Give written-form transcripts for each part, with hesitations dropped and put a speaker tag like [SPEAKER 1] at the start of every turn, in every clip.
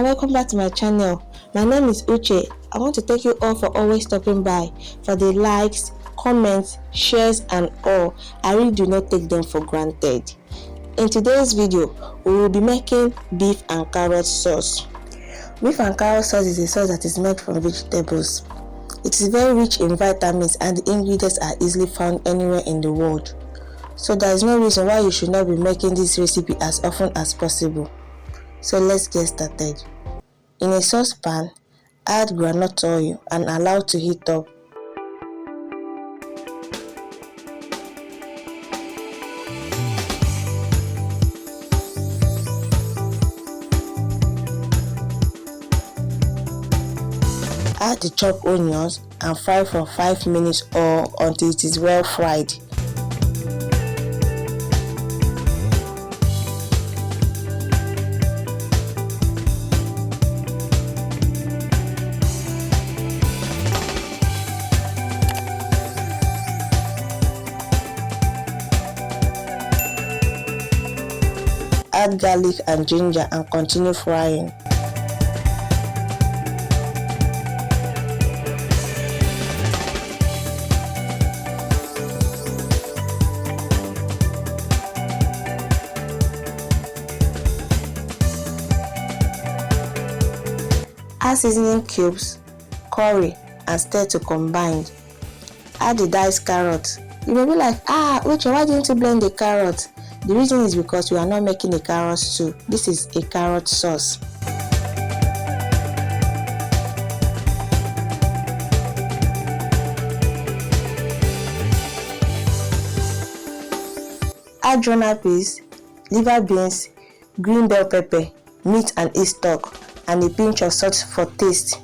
[SPEAKER 1] welcome back to my channel. My name is Yucee. I want to thank you all for always stopping by, for the likes, comments, shares and all. I really do not take them for granted. In today's video, we will be making beef and carrot sauce. Beef and carrot sauce is a sauce that is made from vegetables. It is very rich in vitamins and the ingredients are easily found anywhere in the world. So there is no reason why you should not be making this recipe as often as possible. So let's get started. In a saucepan, add groundnut oil and allow to heat up. Add the chopped onions and fry for 5 minutes or until it is well fried. Add garlic and ginger and continue frying. Add seasoning cubes, curry and stir to combine. Add the diced carrot. You may be like, Uche, why didn't you blend the carrot? The reason is because we are not making a carrot stew. This is a carrot sauce. Add runner peas, liver beans, green bell pepper, meat and eel stock, and a pinch of salt for taste.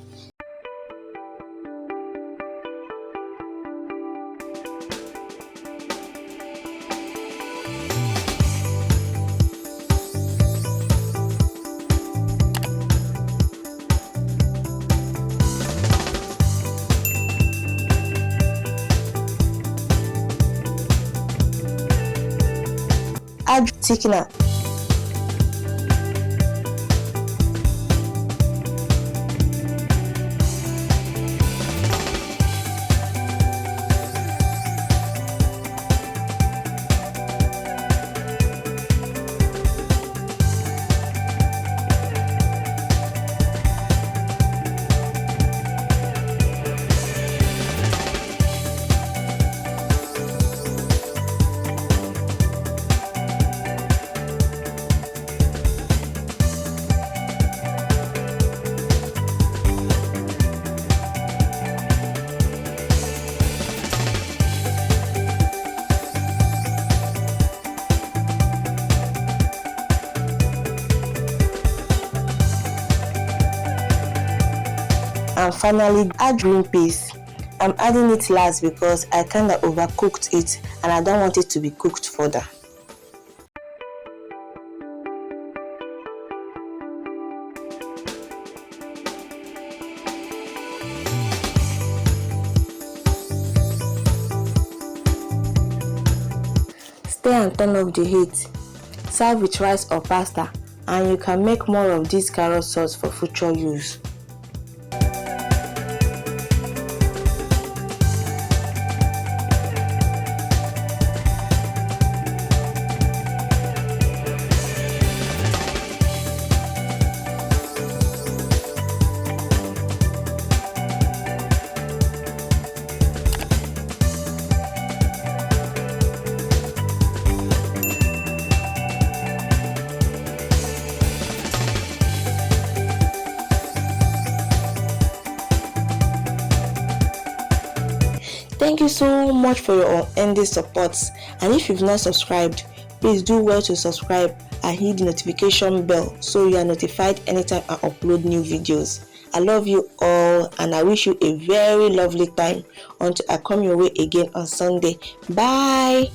[SPEAKER 1] Add thickener. And finally, add green peas. I'm adding it last because I kinda overcooked it and I don't want it to be cooked further. Stir and turn off the heat. Serve with rice or pasta and you can make more of this carrot sauce for future use. Thank you so much for your unending support, and if you've not subscribed, please do well to subscribe and hit the notification bell so you are notified anytime I upload new videos. I love you all and I wish you a very lovely time until I come your way again on Sunday. Bye.